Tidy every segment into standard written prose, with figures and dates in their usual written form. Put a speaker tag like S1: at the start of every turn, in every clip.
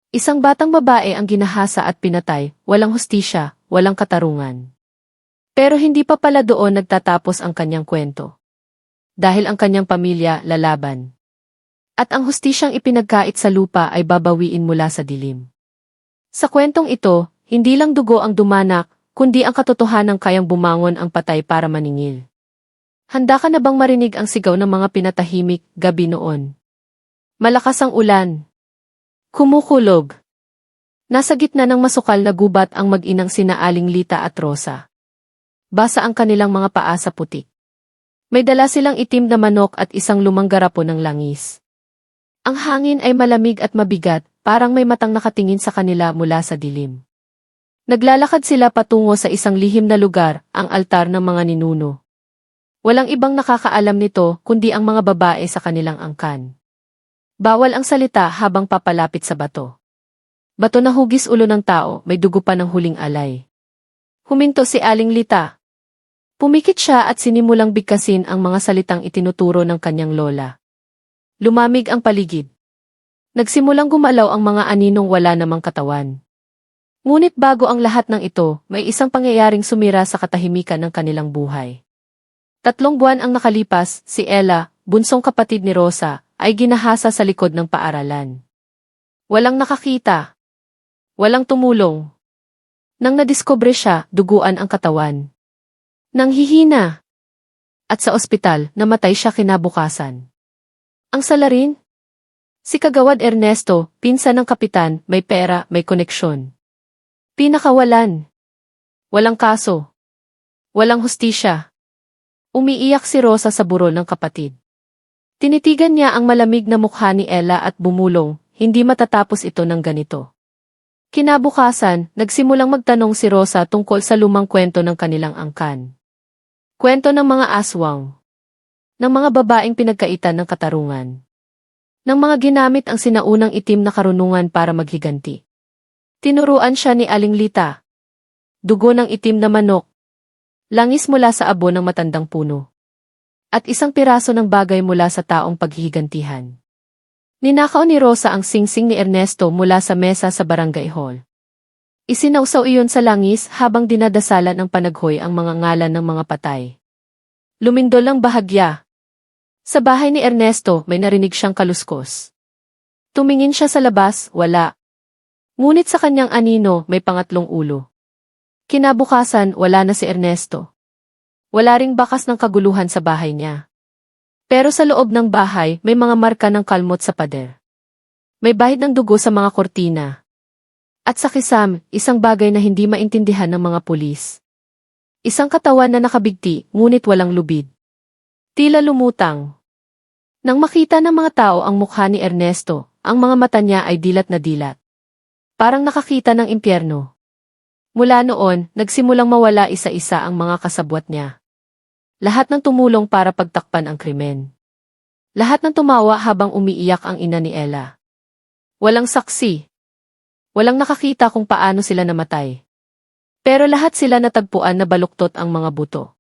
S1: Isang batang babae ang ginahasa at pinatay, walang hustisya, walang katarungan. Pero hindi pa pala doon nagtatapos ang kanyang kwento. Dahil ang kanyang pamilya lalaban. At ang hustisyang ipinagkait sa lupa ay babawiin mula sa dilim. Sa kwentong ito, hindi lang dugo ang dumanak, kundi ang katotohanang kayang bumangon ang patay para maningil. Handa ka na bang marinig ang sigaw ng mga pinatahimik gabi noon? Malakas ang ulan. Kumukulog. Nasa gitna ng masukal na gubat ang mag-inang sina Aling Lita at Rosa. Basa ang kanilang mga paa sa putik. May dala silang itim na manok at isang lumang garapon ng langis. Ang hangin ay malamig at mabigat, parang may matang nakatingin sa kanila mula sa dilim. Naglalakad sila patungo sa isang lihim na lugar, ang altar ng mga ninuno. Walang ibang nakakaalam nito kundi ang mga babae sa kanilang angkan. Bawal ang salita habang papalapit sa bato. Bato na hugis ulo ng tao, may dugo pa ng huling alay. Huminto si Aling Lita. Pumikit siya at sinimulang bigkasin ang mga salitang itinuturo ng kanyang lola. Lumamig ang paligid. Nagsimulang gumalaw ang mga aninong wala namang katawan. Ngunit bago ang lahat ng ito, may isang pangyayaring sumira sa katahimikan ng kanilang buhay. 3 buwan ang nakalipas, si Ella, bunsong kapatid ni Rosa, ay ginahasa sa likod ng paaralan. Walang nakakita. Walang tumulong. Nang nadiskubre siya, duguan ang katawan. Nanghihina. At sa ospital, namatay siya kinabukasan. Ang salarin? Si Kagawad Ernesto, pinsan ng kapitan, may pera, may koneksyon. Pinakawalan. Walang kaso. Walang hustisya. Umiiyak si Rosa sa burol ng kapatid. Tinitigan niya ang malamig na mukha ni Ella at bumulong, hindi matatapos ito ng ganito. Kinabukasan, nagsimulang magtanong si Rosa tungkol sa lumang kwento ng kanilang angkan. Kwento ng mga aswang. Ng mga babaeng pinagkaitan ng katarungan. Ng mga ginamit ang sinaunang itim na karunungan para maghiganti. Tinuruan siya ni Aling Lita. Dugo ng itim na manok. Langis mula sa abo ng matandang puno. At isang piraso ng bagay mula sa taong paghihigantihan. Ninakaw ni Rosa ang singsing ni Ernesto mula sa mesa sa barangay hall. Isinausaw iyon sa langis habang dinadasalan ng panaghoy ang mga ngalan ng mga patay. Lumindol ang bahagya. Sa bahay ni Ernesto may narinig siyang kaluskos. Tumingin siya sa labas, wala. Ngunit sa kanyang anino may pangatlong ulo. Kinabukasan wala na si Ernesto. Wala ring bakas ng kaguluhan sa bahay niya. Pero sa loob ng bahay may mga marka ng kalmot sa pader. May bahid ng dugo sa mga kortina. At sa kisam, isang bagay na hindi maintindihan ng mga pulis. Isang katawan na nakabigti, ngunit walang lubid. Tila lumutang. Nang makita ng mga tao ang mukha ni Ernesto, ang mga mata niya ay dilat na dilat. Parang nakakita ng impyerno. Mula noon, nagsimulang mawala isa-isa ang mga kasabwat niya. Lahat ng tumulong para pagtakpan ang krimen. Lahat ng tumawa habang umiiyak ang ina ni Ella. Walang saksi. Walang nakakita kung paano sila namatay. Pero lahat sila natagpuan na baluktot ang mga buto.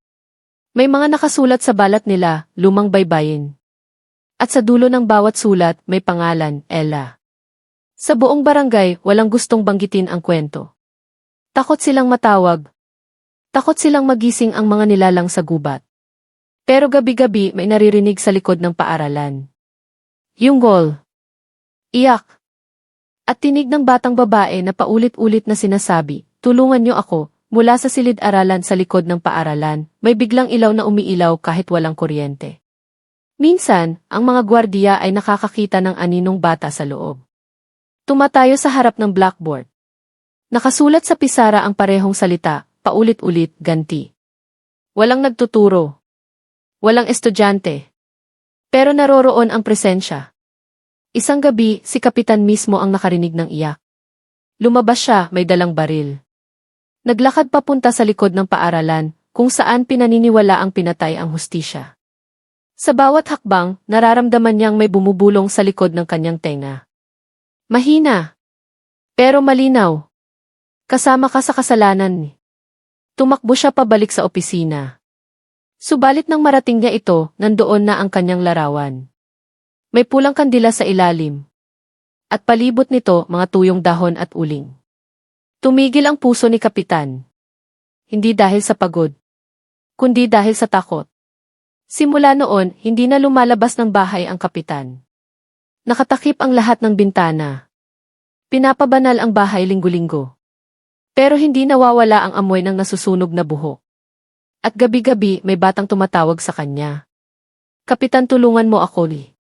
S1: May mga nakasulat sa balat nila, lumang baybayin. At sa dulo ng bawat sulat, may pangalan, Ella. Sa buong barangay, walang gustong banggitin ang kwento. Takot silang matawag. Takot silang magising ang mga nilalang sa gubat. Pero gabi-gabi may naririnig sa likod ng paaralan. Yunggol. Iyak. At tinig ng batang babae na paulit-ulit na sinasabi, tulungan niyo ako, mula sa silid-aralan sa likod ng paaralan, may biglang ilaw na umiilaw kahit walang kuryente. Minsan, ang mga gwardiya ay nakakakita ng aninong bata sa loob. Tumatayo sa harap ng blackboard. Nakasulat sa pisara ang parehong salita, paulit-ulit, ganti. Walang nagtuturo. Walang estudyante. Pero naroroon ang presensya. Isang gabi, si Kapitan mismo ang nakarinig ng iyak. Lumabas siya, may dalang baril. Naglakad papunta sa likod ng paaralan, kung saan pinaniniwala ang pinatay ang hustisya. Sa bawat hakbang, nararamdaman niyang may bumubulong sa likod ng kanyang tenga. Mahina. Pero malinaw. Kasama ka sa kasalanan. Tumakbo siya pabalik sa opisina. Subalit nang marating niya ito, nandoon na ang kanyang larawan. May pulang kandila sa ilalim. At palibot nito mga tuyong dahon at uling. Tumigil ang puso ni Kapitan. Hindi dahil sa pagod, kundi dahil sa takot. Simula noon, hindi na lumalabas ng bahay ang Kapitan. Nakatakip ang lahat ng bintana. Pinapabanal ang bahay linggo-linggo. Pero hindi nawawala ang amoy ng nasusunog na buhok. At gabi-gabi may batang tumatawag sa kanya. Kapitan, tulungan mo ako, Li.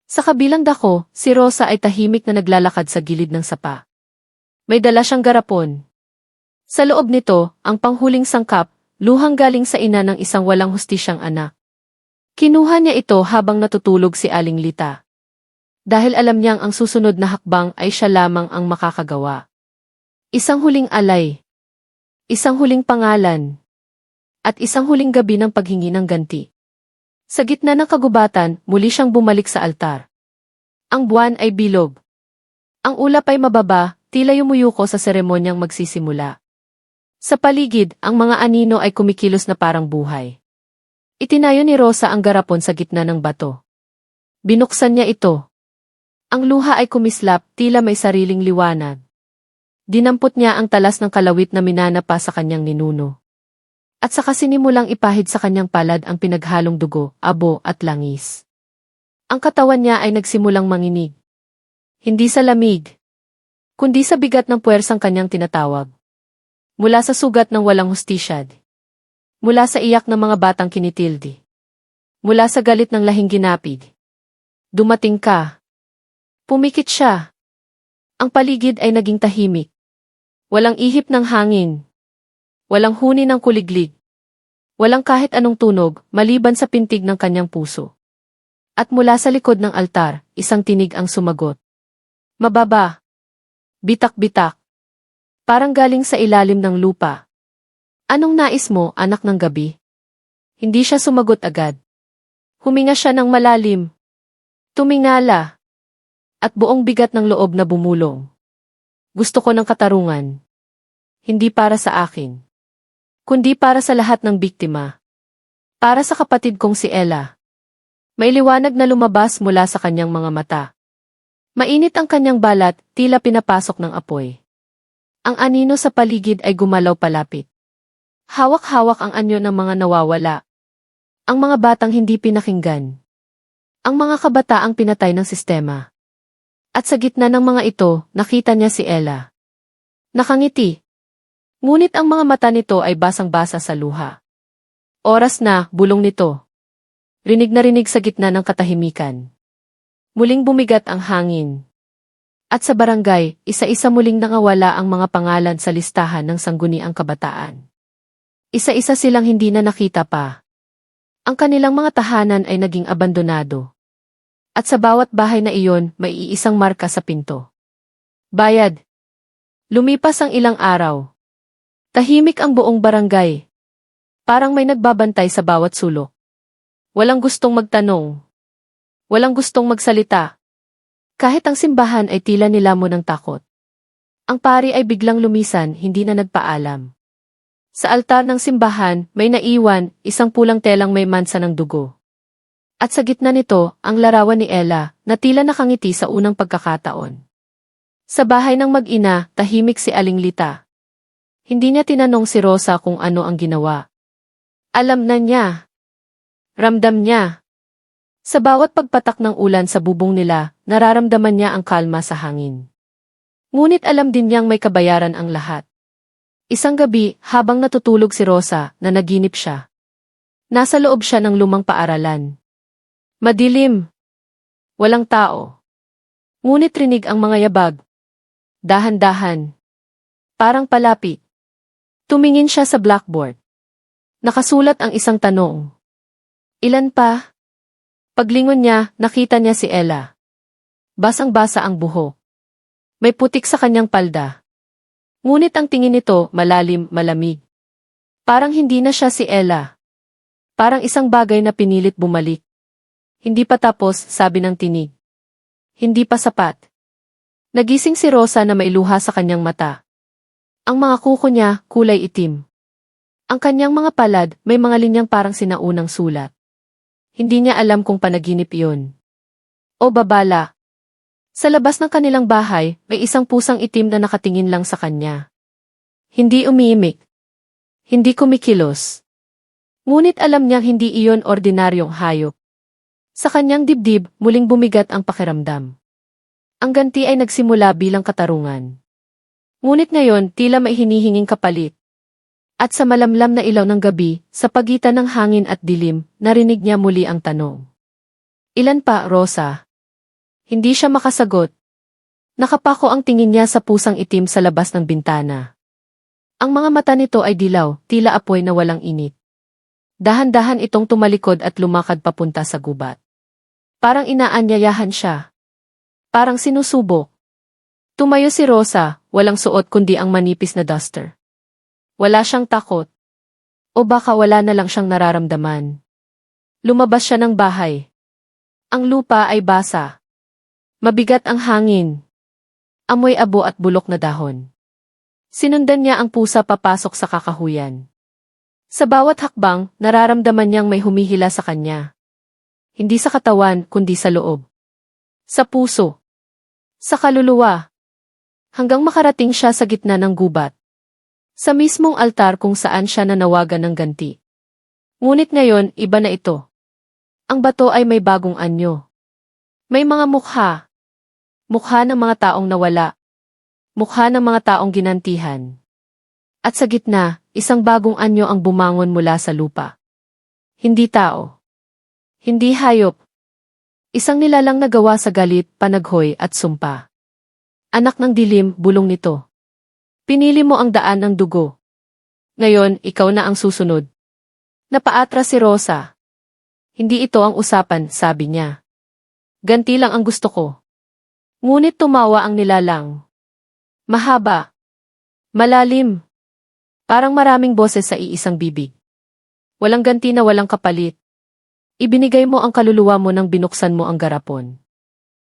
S1: Sa kabilang dako, si Rosa ay tahimik na naglalakad sa gilid ng sapa. May dala siyang garapon. Sa loob nito, ang panghuling sangkap, luhang galing sa ina ng isang walang hustisyang anak. Kinuha niya ito habang natutulog si Aling Lita. Dahil alam niyang ang susunod na hakbang ay siya lamang ang makakagawa. Isang huling alay. Isang huling pangalan. At isang huling gabi ng paghingi ng ganti. Sa gitna ng kagubatan, muli siyang bumalik sa altar. Ang buwan ay bilog. Ang ulap ay mababa, tila yumuyuko sa seremonyang magsisimula. Sa paligid, ang mga anino ay kumikilos na parang buhay. Itinayo ni Rosa ang garapon sa gitna ng bato. Binuksan niya ito. Ang luha ay kumislap, tila may sariling liwanag. Dinampot niya ang talas ng kalawit na minanapa sa kanyang ninuno. At saka sinimulang ipahid sa kanyang palad ang pinaghalong dugo, abo at langis. Ang katawan niya ay nagsimulang manginig. Hindi sa lamig, kundi sa bigat ng puwersang kanyang tinatawag. Mula sa sugat ng walang hustisyad. Mula sa iyak ng mga batang kinitildi. Mula sa galit ng lahing ginapig. Dumating ka. Pumikit siya. Ang paligid ay naging tahimik. Walang ihip ng hangin. Walang huni ng kuliglig. Walang kahit anong tunog, maliban sa pintig ng kanyang puso. At mula sa likod ng altar, isang tinig ang sumagot. Mababa. Bitak-bitak. Parang galing sa ilalim ng lupa. Anong nais mo, anak ng gabi? Hindi siya sumagot agad. Huminga siya ng malalim. Tumingala. At buong bigat ng loob na bumulong. Gusto ko ng katarungan. Hindi para sa akin. Kundi para sa lahat ng biktima. Para sa kapatid kong si Ella. May liwanag na lumabas mula sa kanyang mga mata. Mainit ang kanyang balat, tila pinapasok ng apoy. Ang anino sa paligid ay gumalaw palapit. Hawak-hawak ang anyo ng mga nawawala. Ang mga batang hindi pinakinggan. Ang mga kabataang pinatay ng sistema. At sa gitna ng mga ito, nakita niya si Ella. Nakangiti. Ngunit ang mga mata nito ay basang-basa sa luha. Oras na, bulong nito. Rinig na rinig sa gitna ng katahimikan. Muling bumigat ang hangin. At sa barangay, isa-isa muling nangawala ang mga pangalan sa listahan ng sangguniang kabataan. Isa-isa silang hindi na nakita pa. Ang kanilang mga tahanan ay naging abandonado. At sa bawat bahay na iyon, may iisang marka sa pinto. Bayad. Lumipas ang ilang araw. Tahimik ang buong barangay. Parang may nagbabantay sa bawat sulok. Walang gustong magtanong. Walang gustong magsalita. Kahit ang simbahan ay tila nilamon ng takot. Ang pari ay biglang lumisan, hindi na nagpaalam. Sa altar ng simbahan, may naiwan, isang pulang telang may mansa ng dugo. At sa gitna nito, ang larawan ni Ella, na tila nakangiti sa unang pagkakataon. Sa bahay ng mag-ina, tahimik si Aling Lita. Hindi niya tinanong si Rosa kung ano ang ginawa. Alam na niya. Ramdam niya. Sa bawat pagpatak ng ulan sa bubong nila, nararamdaman niya ang kalma sa hangin. Ngunit alam din niyang may kabayaran ang lahat. Isang gabi, habang natutulog si Rosa, nanaginip siya. Nasa loob siya ng lumang paaralan. Madilim. Walang tao. Ngunit rinig ang mga yabag. Dahan-dahan. Parang palapit. Tumingin siya sa blackboard. Nakasulat ang isang tanong. Ilan pa? Paglingon niya, nakita niya si Ella. Basang-basa ang buhok. May putik sa kanyang palda. Ngunit ang tingin nito, malalim, malamig. Parang hindi na siya si Ella. Parang isang bagay na pinilit bumalik. Hindi pa tapos, sabi ng tinig. Hindi pa sapat. Nagising si Rosa na may luha sa kanyang mata. Ang mga kuko niya, kulay itim. Ang kanyang mga palad, may mga linyang parang sinaunang sulat. Hindi niya alam kung panaginip iyon. O babala. Sa labas ng kanilang bahay, may isang pusang itim na nakatingin lang sa kanya. Hindi umiimik. Hindi kumikilos. Ngunit alam niyang hindi iyon ordinaryong hayop. Sa kanyang dibdib, muling bumigat ang pakiramdam. Ang ganti ay nagsimula bilang katarungan. Ngunit ngayon, tila may hinihinging kapalit. At sa malamlam na ilaw ng gabi, sa pagitan ng hangin at dilim, narinig niya muli ang tanong. Ilan pa, Rosa? Hindi siya makasagot. Nakapako ang tingin niya sa pusang itim sa labas ng bintana. Ang mga mata nito ay dilaw, tila apoy na walang init. Dahan-dahan itong tumalikod at lumakad papunta sa gubat. Parang inaanyayahan siya. Parang sinusubok. Tumayo si Rosa, walang suot kundi ang manipis na duster. Wala siyang takot. O baka wala na lang siyang nararamdaman. Lumabas siya ng bahay. Ang lupa ay basa. Mabigat ang hangin. Amoy abo at bulok na dahon. Sinundan niya ang pusa papasok sa kakahuyan. Sa bawat hakbang, nararamdaman niyang may humihila sa kanya. Hindi sa katawan, kundi sa loob. Sa puso. Sa kaluluwa. Hanggang makarating siya sa gitna ng gubat. Sa mismong altar kung saan siya nanawagan ng ganti. Ngunit ngayon, iba na ito. Ang bato ay may bagong anyo. May mga mukha. Mukha ng mga taong nawala. Mukha ng mga taong ginantihan. At sa gitna, isang bagong anyo ang bumangon mula sa lupa. Hindi tao. Hindi hayop. Isang nilalang nagawa sa galit, panaghoy at sumpa. Anak ng dilim, bulong nito. Pinili mo ang daan ng dugo. Ngayon, ikaw na ang susunod. Napaatras si Rosa. Hindi ito ang usapan, sabi niya. Ganti lang ang gusto ko. Ngunit tumawa ang nilalang. Mahaba. Malalim. Parang maraming boses sa iisang bibig. Walang ganti na walang kapalit. Ibinigay mo ang kaluluwa mo nang binuksan mo ang garapon.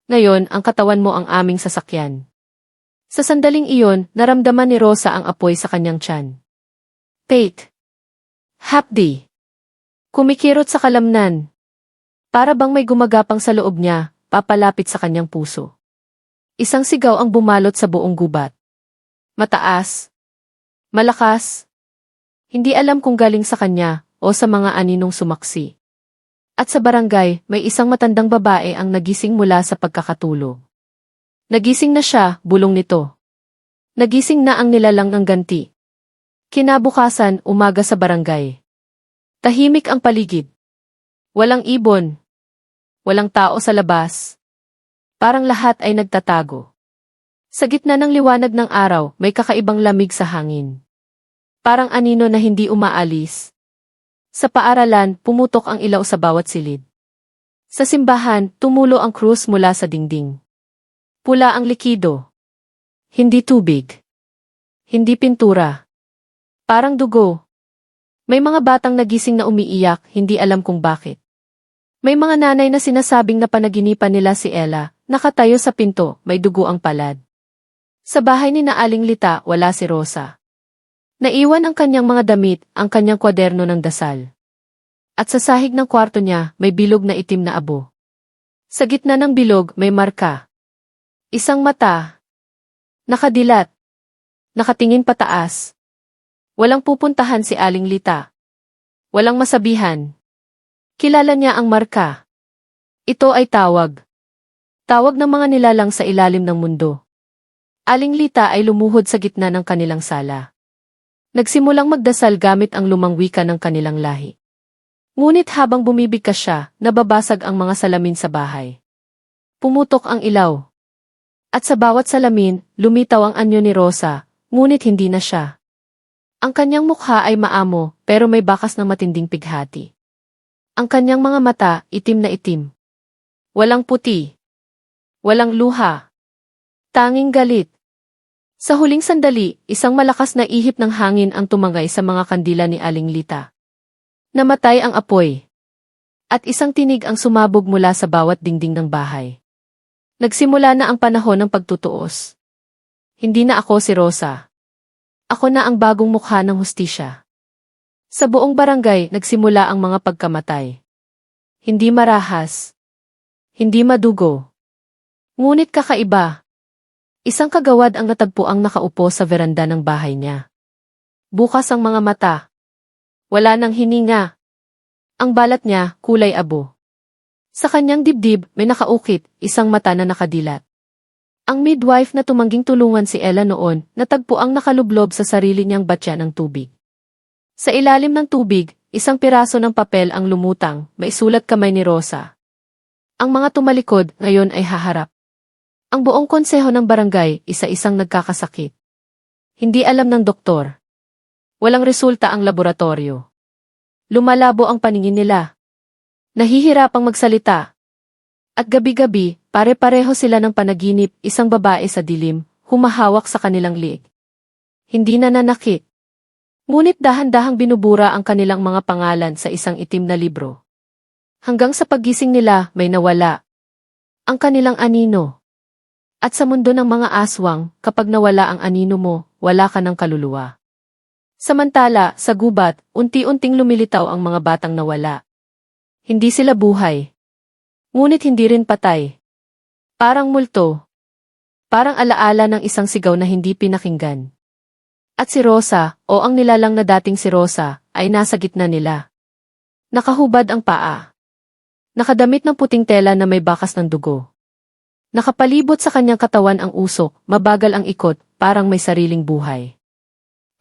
S1: Ngayon, ang katawan mo ang aming sasakyan. Sa sandaling iyon, naramdaman ni Rosa ang apoy sa kanyang tiyan. Pate. Hapdi. Kumikirot sa kalamnan. Para bang may gumagapang sa loob niya, papalapit sa kanyang puso. Isang sigaw ang bumalot sa buong gubat. Mataas. Malakas. Hindi alam kung galing sa kanya o sa mga aninong sumaksi. At sa barangay, may isang matandang babae ang nagising mula sa pagkakatulog. Nagising na siya, bulong nito. Nagising na ang nilalang ng ganti. Kinabukasan, umaga sa barangay. Tahimik ang paligid. Walang ibon. Walang tao sa labas. Parang lahat ay nagtatago. Sa gitna ng liwanag ng araw, may kakaibang lamig sa hangin. Parang anino na hindi umaalis. Sa paaralan, pumutok ang ilaw sa bawat silid. Sa simbahan, tumulo ang krus mula sa dingding. Pula ang likido. Hindi tubig. Hindi pintura. Parang dugo. May mga batang nagising na umiiyak, hindi alam kung bakit. May mga nanay na sinasabing na panaginipan nila si Ella, nakatayo sa pinto, may dugo ang palad. Sa bahay ni Naaling Lita, wala si Rosa. Naiwan ang kanyang mga damit, ang kanyang kwaderno ng dasal. At sa sahig ng kwarto niya, may bilog na itim na abo. Sa gitna ng bilog, may marka. Isang mata. Nakadilat. Nakatingin pataas. Walang pupuntahan si Aling Lita. Walang masabihan. Kilala niya ang marka. Ito ay tawag. Tawag ng mga nilalang sa ilalim ng mundo. Aling Lita ay lumuhod sa gitna ng kanilang sala. Nagsimulang magdasal gamit ang lumang wika ng kanilang lahi. Ngunit habang bumibigkas siya, nababasag ang mga salamin sa bahay. Pumutok ang ilaw. At sa bawat salamin, lumitaw ang anyo ni Rosa, ngunit hindi na siya. Ang kanyang mukha ay maamo, pero may bakas ng matinding pighati. Ang kanyang mga mata, itim na itim. Walang puti. Walang luha. Tanging galit. Sa huling sandali, isang malakas na ihip ng hangin ang tumangay sa mga kandila ni Aling Lita. Namatay ang apoy. At isang tinig ang sumabog mula sa bawat dingding ng bahay. Nagsimula na ang panahon ng pagtutuos. Hindi na ako si Rosa. Ako na ang bagong mukha ng hustisya. Sa buong barangay, nagsimula ang mga pagkamatay. Hindi marahas. Hindi madugo. Ngunit kakaiba. Isang kagawad ang natagpuang nakaupo sa veranda ng bahay niya. Bukas ang mga mata. Wala nang hininga. Ang balat niya, kulay abo. Sa kanyang dibdib, may nakaukit, isang mata na nakadilat. Ang midwife na tumangging tulungan si Ella noon, natagpuang nakalublob sa sarili niyang batya ng tubig. Sa ilalim ng tubig, isang piraso ng papel ang lumutang, may sulat kamay ni Rosa. Ang mga tumalikod ngayon ay haharap. Ang buong konseho ng barangay, isa-isang nagkakasakit. Hindi alam ng doktor. Walang resulta ang laboratorio. Lumalabo ang paningin nila. Nahihirapang magsalita. At gabi-gabi, pare-pareho sila ng panaginip, isang babae sa dilim, humahawak sa kanilang liig. Hindi nananakit. Ngunit dahan-dahang binubura ang kanilang mga pangalan sa isang itim na libro. Hanggang sa paggising nila, may nawala. Ang kanilang anino. At sa mundo ng mga aswang, kapag nawala ang anino mo, wala ka ng kaluluwa. Samantala, sa gubat, unti-unting lumilitaw ang mga batang nawala. Hindi sila buhay. Ngunit hindi rin patay. Parang multo. Parang alaala ng isang sigaw na hindi pinakinggan. At si Rosa, o ang nilalang na dating si Rosa, ay nasa gitna nila. Nakahubad ang paa. Nakadamit ng puting tela na may bakas ng dugo. Nakapalibot sa kanyang katawan ang usok, mabagal ang ikot, parang may sariling buhay.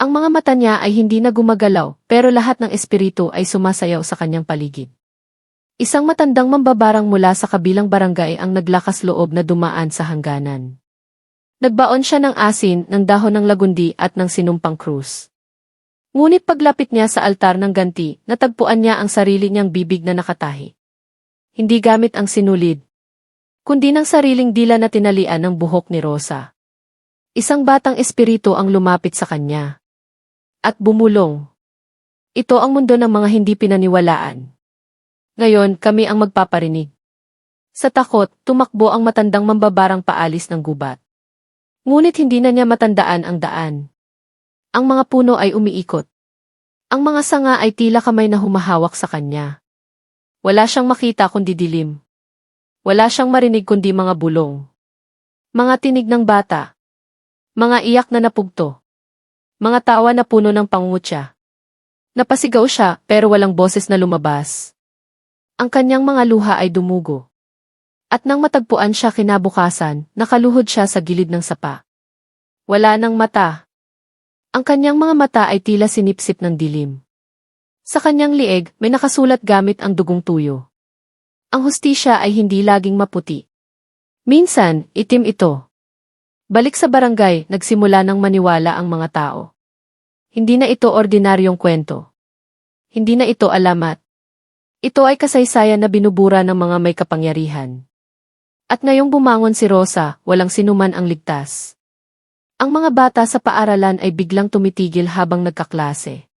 S1: Ang mga mata niya ay hindi na gumagalaw, pero lahat ng espiritu ay sumasayaw sa kanyang paligid. Isang matandang mambabarang mula sa kabilang barangay ang naglakas loob na dumaan sa hangganan. Nagbaon siya ng asin, ng dahon ng lagundi at ng sinumpang krus. Ngunit paglapit niya sa altar ng ganti, natagpuan niya ang sarili niyang bibig na nakatahi. Hindi gamit ang sinulid, kundi ng sariling dila na tinalian ng buhok ni Rosa. Isang batang espiritu ang lumapit sa kanya. At bumulong. Ito ang mundo ng mga hindi pinaniwalaan. Ngayon, kami ang magpaparinig. Sa takot, tumakbo ang matandang mambabarang paalis ng gubat. Ngunit hindi na niya matandaan ang daan. Ang mga puno ay umiikot. Ang mga sanga ay tila kamay na humahawak sa kanya. Wala siyang makita kundi dilim. Wala siyang marinig kundi mga bulong. Mga tinig ng bata. Mga iyak na napugto. Mga tawa na puno ng pangungutya. Napasigaw siya pero walang boses na lumabas. Ang kanyang mga luha ay dumugo. At nang matagpuan siya kinabukasan, nakaluhod siya sa gilid ng sapa. Wala nang mata. Ang kanyang mga mata ay tila sinipsip ng dilim. Sa kanyang lieg, may nakasulat gamit ang dugong tuyo. Ang hustisya ay hindi laging maputi. Minsan, itim ito. Balik sa barangay, nagsimula ng maniwala ang mga tao. Hindi na ito ordinaryong kwento. Hindi na ito alamat. Ito ay kasaysayan na binubura ng mga may kapangyarihan. At ngayong bumangon si Rosa, walang sinuman ang ligtas. Ang mga bata sa paaralan ay biglang tumitigil habang nagkaklase.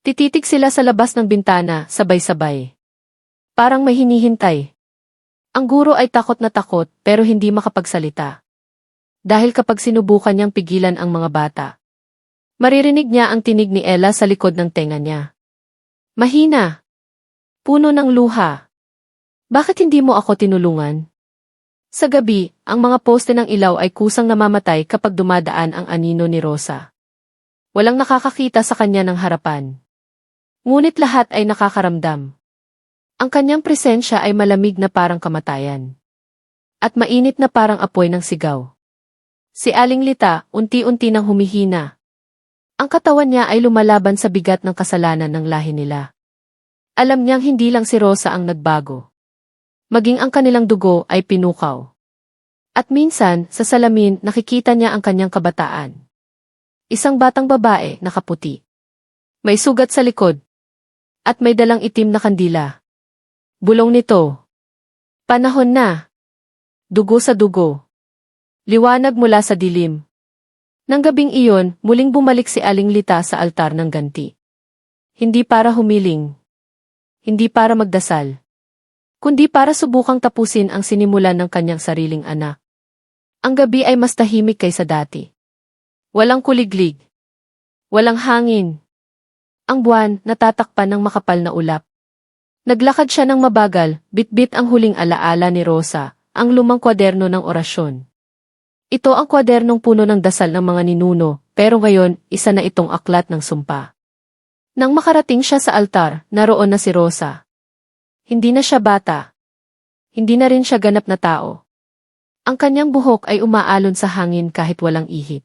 S1: Tititig sila sa labas ng bintana, sabay-sabay. Parang may hinihintay. Ang guro ay takot na takot, pero hindi makapagsalita. Dahil kapag sinubukan niyang pigilan ang mga bata, maririnig niya ang tinig ni Ella sa likod ng tenga niya. Mahina. Puno ng luha. Bakit hindi mo ako tinulungan? Sa gabi, ang mga poste ng ilaw ay kusang namamatay kapag dumadaan ang anino ni Rosa. Walang nakakakita sa kanya ng harapan. Ngunit lahat ay nakakaramdam. Ang kanyang presensya ay malamig na parang kamatayan. At mainit na parang apoy ng sigaw. Si Aling Lita, unti-unti nang humihina. Ang katawan niya ay lumalaban sa bigat ng kasalanan ng lahi nila. Alam niyang hindi lang si Rosa ang nagbago. Maging ang kanilang dugo ay pinukaw. At minsan, sa salamin, nakikita niya ang kanyang kabataan. Isang batang babae, nakaputi. May sugat sa likod. At may dalang itim na kandila. Bulong nito. Panahon na. Dugo sa dugo. Liwanag mula sa dilim. Nang gabing iyon, muling bumalik si Aling Lita sa altar ng ganti. Hindi para humiling. Hindi para magdasal. Kundi para subukang tapusin ang sinimulan ng kanyang sariling anak. Ang gabi ay mas tahimik kaysa dati. Walang kuliglig. Walang hangin. Ang buwan natatakpan ng makapal na ulap. Naglakad siya ng mabagal, bitbit ang huling alaala ni Rosa, ang lumang kwaderno ng orasyon. Ito ang kwadernong puno ng dasal ng mga ninuno, pero ngayon, isa na itong aklat ng sumpa. Nang makarating siya sa altar, naroon na si Rosa. Hindi na siya bata. Hindi na rin siya ganap na tao. Ang kanyang buhok ay umaalon sa hangin kahit walang ihip.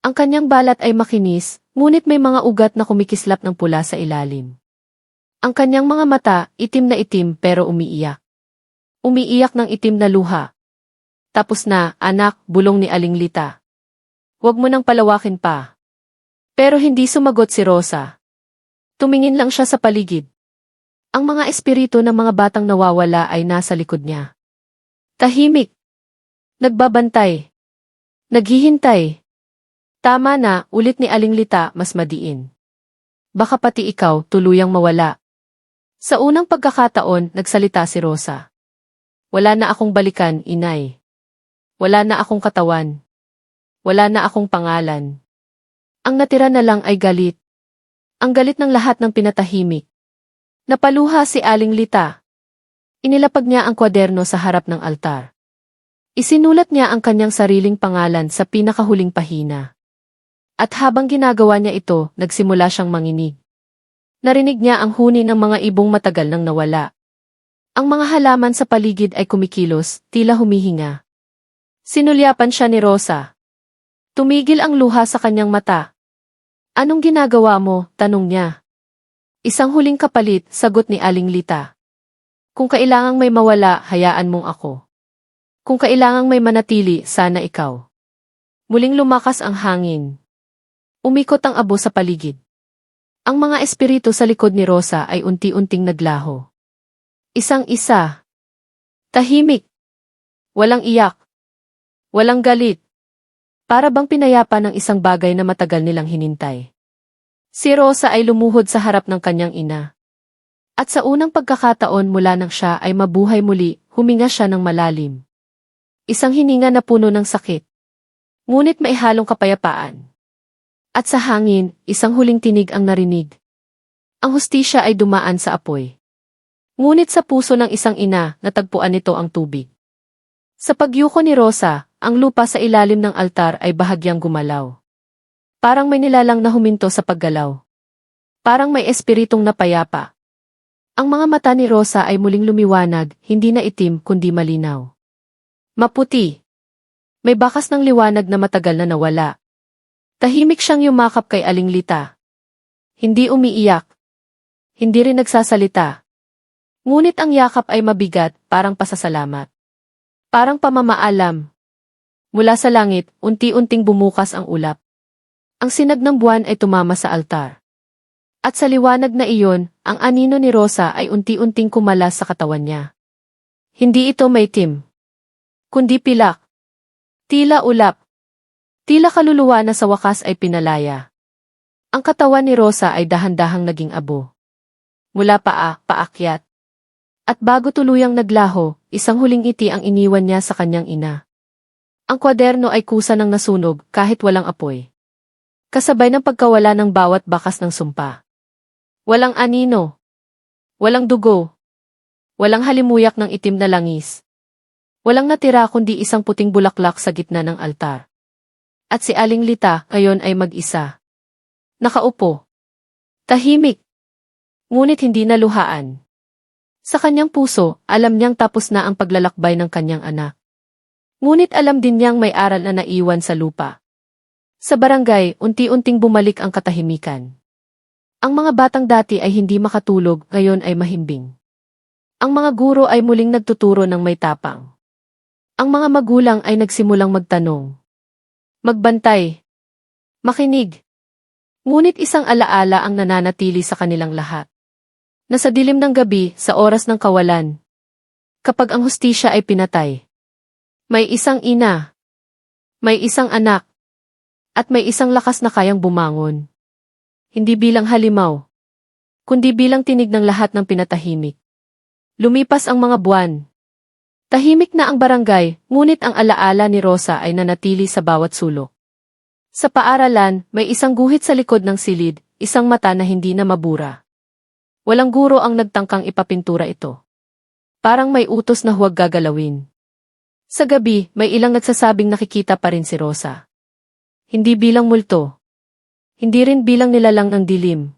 S1: Ang kanyang balat ay makinis, ngunit may mga ugat na kumikislap ng pula sa ilalim. Ang kanyang mga mata, itim na itim pero umiiyak. Umiiyak ng itim na luha. Tapos na, anak, bulong ni Aling Lita. Huwag mo nang palawakin pa. Pero hindi sumagot si Rosa. Tumingin lang siya sa paligid. Ang mga espiritu ng mga batang nawawala ay nasa likod niya. Tahimik. Nagbabantay. Naghihintay. Tama na, ulit ni Aling Lita, mas madiin. Baka pati ikaw tuluyang mawala. Sa unang pagkakataon, nagsalita si Rosa. Wala na akong balikan, inay. Wala na akong katawan. Wala na akong pangalan. Ang natira na lang ay galit. Ang galit ng lahat ng pinatahimik. Napaluha si Aling Lita. Inilapag niya ang kwaderno sa harap ng altar. Isinulat niya ang kanyang sariling pangalan sa pinakahuling pahina. At habang ginagawa niya ito, nagsimula siyang manginig. Narinig niya ang huni ng mga ibong matagal nang nawala. Ang mga halaman sa paligid ay kumikilos, tila humihinga. Sinulyapan siya ni Rosa. Tumigil ang luha sa kanyang mata. Anong ginagawa mo? Tanong niya. Isang huling kapalit, sagot ni Aling Lita. Kung kailangang may mawala, hayaan mong ako. Kung kailangang may manatili, sana ikaw. Muling lumakas ang hangin. Umikot ang abo sa paligid. Ang mga espiritu sa likod ni Rosa ay unti-unting naglaho. Isang-isa. Tahimik. Walang iyak. Walang galit. Para bang pinayapa ng isang bagay na matagal nilang hinintay. Si Rosa ay lumuhod sa harap ng kanyang ina. At sa unang pagkakataon mula nang siya ay mabuhay muli, huminga siya ng malalim. Isang hininga na puno ng sakit. Ngunit may halong kapayapaan. At sa hangin, isang huling tinig ang narinig. Ang hustisya ay dumaan sa apoy. Ngunit sa puso ng isang ina, natagpuan nito ang tubig. Sa pagyuko ni Rosa, ang lupa sa ilalim ng altar ay bahagyang gumalaw. Parang may nilalang na huminto sa paggalaw. Parang may espiritong napayapa. Ang mga mata ni Rosa ay muling lumiwanag, hindi na itim kundi malinaw. Maputi. May bakas ng liwanag na matagal na nawala. Tahimik siyang yumakap kay Aling Lita. Hindi umiiyak. Hindi rin nagsasalita. Ngunit ang yakap ay mabigat, parang pasasalamat. Parang pamamaalam. Mula sa langit, unti-unting bumukas ang ulap. Ang sinag ng buwan ay tumama sa altar. At sa liwanag na iyon, ang anino ni Rosa ay unti-unting kumalas sa katawan niya. Hindi ito maitim. Kundi pilak. Tila ulap. Tila kaluluwa na sa wakas ay pinalaya. Ang katawan ni Rosa ay dahan-dahang naging abo. Mula paakyat. At bago tuluyang naglaho, isang huling ngiti ang iniwan niya sa kanyang ina. Ang kwaderno ay kusa ng nasunog kahit walang apoy. Kasabay ng pagkawala ng bawat bakas ng sumpa. Walang anino. Walang dugo. Walang halimuyak ng itim na langis. Walang natira kundi isang puting bulaklak sa gitna ng altar. At si Aling Lita, ngayon ay mag-isa. Nakaupo. Tahimik. Ngunit hindi naluhaan. Sa kanyang puso, alam niyang tapos na ang paglalakbay ng kanyang anak. Ngunit alam din niyang may aral na naiwan sa lupa. Sa barangay, unti-unting bumalik ang katahimikan. Ang mga batang dati ay hindi makatulog, ngayon ay mahimbing. Ang mga guro ay muling nagtuturo ng may tapang. Ang mga magulang ay nagsimulang magtanong. Magbantay. Makinig. Ngunit isang alaala ang nananatili sa kanilang lahat. Nasa dilim ng gabi, sa oras ng kawalan. Kapag ang hustisya ay pinatay. May isang ina. May isang anak. At may isang lakas na kayang bumangon. Hindi bilang halimaw. Kundi bilang tinig ng lahat ng pinatahimik. Lumipas ang mga buwan. Tahimik na ang barangay, ngunit ang alaala ni Rosa ay nanatili sa bawat sulok. Sa paaralan, may isang guhit sa likod ng silid, isang mata na hindi na mabura. Walang guro ang nagtangkang ipapintura ito. Parang may utos na huwag gagalawin. Sa gabi, may ilang nagsasabing nakikita pa rin si Rosa. Hindi bilang multo. Hindi rin bilang nilalang ng dilim.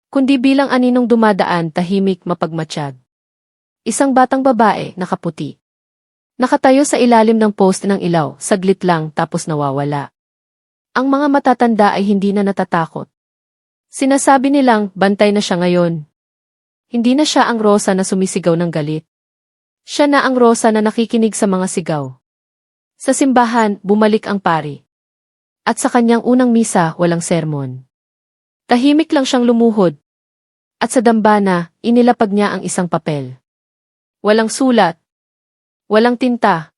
S1: Kundi bilang aninong dumadaan tahimik mapagmatsyag. Isang batang babae, nakaputi. Nakatayo sa ilalim ng post ng ilaw, saglit lang tapos nawawala. Ang mga matatanda ay hindi na natatakot. Sinasabi nilang bantay na siya ngayon. Hindi na siya ang Rosa na sumisigaw ng galit. Siya na ang Rosa na nakikinig sa mga sigaw. Sa simbahan, bumalik ang pari. At sa kanyang unang misa, walang sermon. Tahimik lang siyang lumuhod. At sa dambana, inilapag niya ang isang papel. Walang sulat. Walang tinta.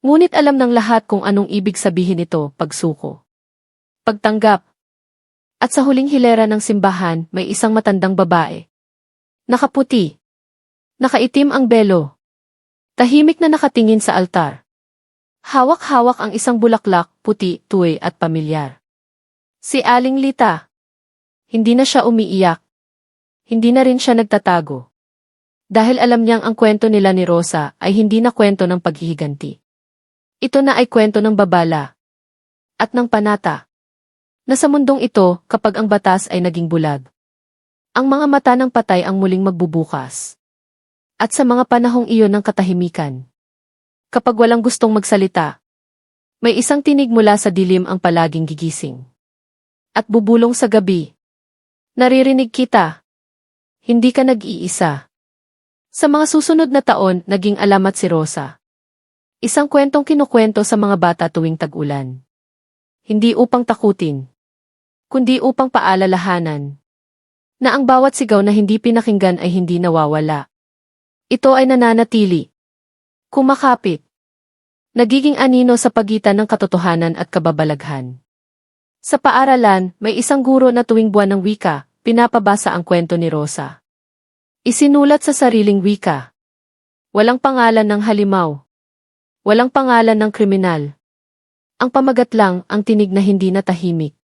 S1: Ngunit alam ng lahat kung anong ibig sabihin ito, pagsuko. Pagtanggap. At sa huling hilera ng simbahan, may isang matandang babae. Nakaputi. Nakaitim ang belo. Tahimik na nakatingin sa altar. Hawak-hawak ang isang bulaklak, puti, tuwi at pamilyar. Si Aling Lita. Hindi na siya umiiyak. Hindi na rin siya nagtatago. Dahil alam niyang ang kwento nila ni Rosa ay hindi na kwento ng paghihiganti. Ito na ay kwento ng babala. At ng panata. Na sa mundong ito, kapag ang batas ay naging bulag. Ang mga mata ng patay ang muling magbubukas. At sa mga panahong iyon ng katahimikan. Kapag walang gustong magsalita, may isang tinig mula sa dilim ang palaging gigising. At bubulong sa gabi. Naririnig kita. Hindi ka nag-iisa. Sa mga susunod na taon, naging alamat si Rosa. Isang kwentong kinukwento sa mga bata tuwing tag-ulan. Hindi upang takutin, kundi upang paalalahanan na ang bawat sigaw na hindi pinakinggan ay hindi nawawala. Ito ay nananatili. Kumakapit. Nagiging anino sa pagitan ng katotohanan at kababalaghan. Sa paaralan, may isang guro na tuwing buwan ng wika, pinapabasa ang kwento ni Rosa. Isinulat sa sariling wika. Walang pangalan ng halimaw. Walang pangalan ng kriminal. Ang pamagat lang ang tinig na hindi natahimik.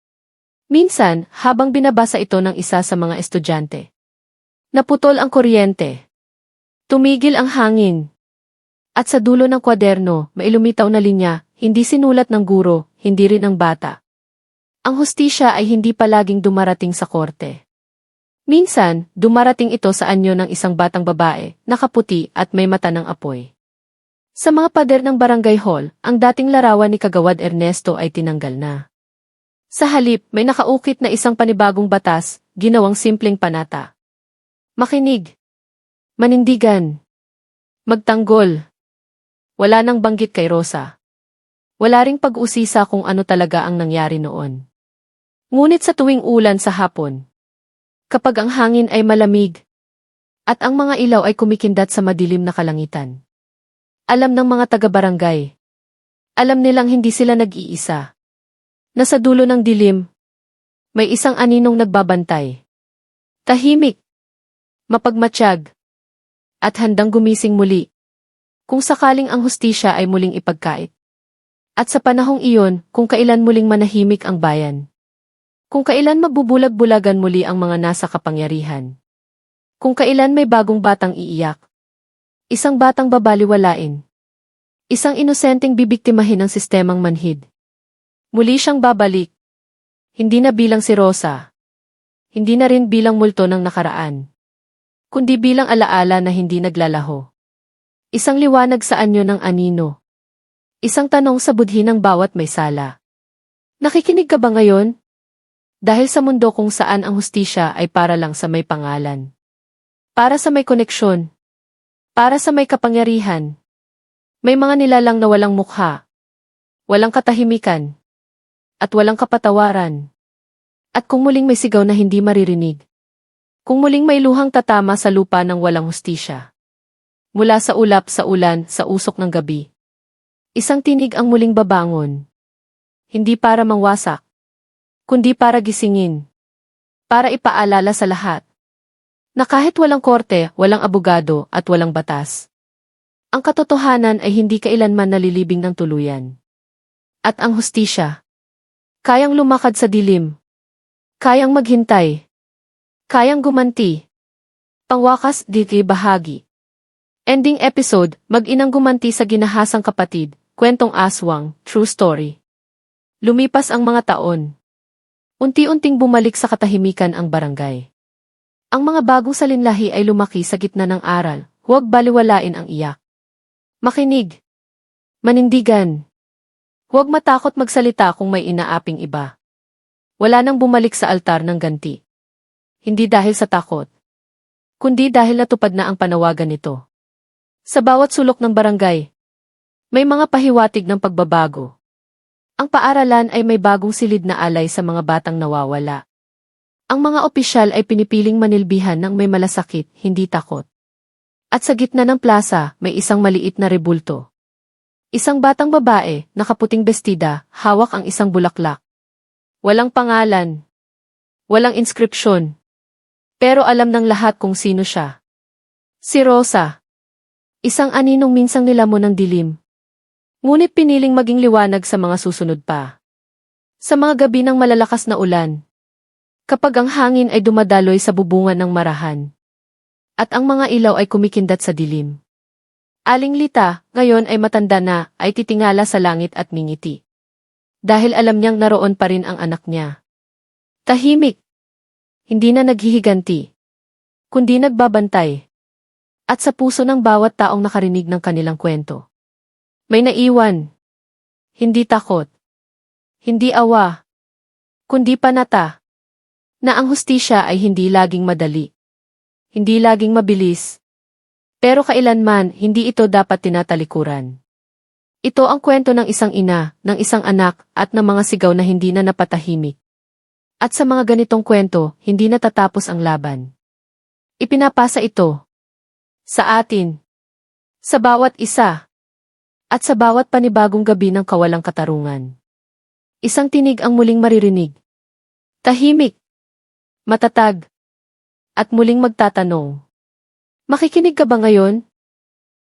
S1: Minsan, habang binabasa ito ng isa sa mga estudyante, naputol ang kuryente. Tumigil ang hangin. At sa dulo ng kwaderno, may lumitaw na linya, hindi sinulat ng guro, hindi rin ang bata. Ang hustisya ay hindi palaging dumarating sa korte. Minsan, dumarating ito sa anyo ng isang batang babae, nakaputi at may mata ng apoy. Sa mga pader ng barangay hall, ang dating larawan ni Kagawad Ernesto ay tinanggal na. Sa halip, may nakaukit na isang panibagong batas, ginawang simpleng panata. Makinig. Manindigan. Magtanggol. Wala nang banggit kay Rosa. Wala ring pag-usisa kung ano talaga ang nangyari noon. Ngunit sa tuwing ulan sa hapon, kapag ang hangin ay malamig, at ang mga ilaw ay kumikindat sa madilim na kalangitan, alam ng mga taga-barangay. Alam nilang hindi sila nag-iisa. Na sa dulo ng dilim, may isang aninong nagbabantay. Tahimik. Mapagmatsyag. At handang gumising muli. Kung sakaling ang hustisya ay muling ipagkait. At sa panahong iyon, kung kailan muling manahimik ang bayan. Kung kailan mabubulag-bulagan muli ang mga nasa kapangyarihan. Kung kailan may bagong batang iiyak. Isang batang babaliwalain. Isang inosenteng bibiktimahin ng sistemang manhid. Muli siyang babalik. Hindi na bilang si Rosa. Hindi na rin bilang multo ng nakaraan. Kundi bilang alaala na hindi naglalaho. Isang liwanag sa anyo ng anino. Isang tanong sa budhi ng bawat may sala. Nakikinig ka ba ngayon? Dahil sa mundo kung saan ang hustisya ay para lang sa may pangalan. Para sa may koneksyon. Para sa may kapangyarihan. May mga nilalang na walang mukha. Walang katahimikan. At walang kapatawaran. At kung muling may sigaw na hindi maririnig. Kung muling may luhang tatama sa lupa ng walang hustisya. Mula sa ulap sa ulan sa usok ng gabi. Isang tinig ang muling babangon. Hindi para mangwasak. Kundi para gisingin. Para ipaalala sa lahat. Na kahit walang korte, walang abogado at walang batas. Ang katotohanan ay hindi kailanman nalilibing ng tuluyan. At ang hustisya. Kayang lumakad sa dilim. Kayang maghintay. Kayang gumanti. Pangwakas, di bahagi. Ending episode, mag-inang gumanti sa ginahasang kapatid, kwentong aswang, true story. Lumipas ang mga taon. Unti-unting bumalik sa katahimikan ang barangay. Ang mga bagong salinlahi ay lumaki sa gitna ng aral, huwag baliwalain ang iyak. Makinig. Manindigan. Huwag matakot magsalita kung may inaaping iba. Wala nang bumalik sa altar ng ganti. Hindi dahil sa takot, kundi dahil natupad na ang panawagan nito. Sa bawat sulok ng barangay, may mga pahiwatig ng pagbabago. Ang paaralan ay may bagong silid na alay sa mga batang nawawala. Ang mga opisyal ay pinipiling manilbihan ng may malasakit, hindi takot. At sa gitna ng plaza, may isang maliit na rebulto. Isang batang babae, nakaputing bestida, hawak ang isang bulaklak. Walang pangalan. Walang inskripsyon. Pero alam ng lahat kung sino siya. Si Rosa. Isang aninong minsang nilamon ng dilim. Ngunit piniling maging liwanag sa mga susunod pa. Sa mga gabi ng malalakas na ulan. Kapag ang hangin ay dumadaloy sa bubungan ng marahan. At ang mga ilaw ay kumikindat sa dilim. Aling Lita, ngayon ay matanda na, ay titingala sa langit at mingiti. Dahil alam niyang naroon pa rin ang anak niya. Tahimik. Hindi na naghihiganti. Kundi nagbabantay. At sa puso ng bawat taong nakarinig ng kanilang kwento. May naiwan. Hindi takot. Hindi awa. Kundi panata. Na ang hustisya ay hindi laging madali. Hindi laging mabilis. Pero kailanman, hindi ito dapat tinatalikuran. Ito ang kwento ng isang ina, ng isang anak, at ng mga sigaw na hindi na napatahimik. At sa mga ganitong kwento, hindi natatapos ang laban. Ipinapasa ito. Sa atin. Sa bawat isa. At sa bawat panibagong gabi ng kawalang katarungan. Isang tinig ang muling maririnig. Tahimik. Matatag. At muling magtatanong. Makikinig ka ba ngayon?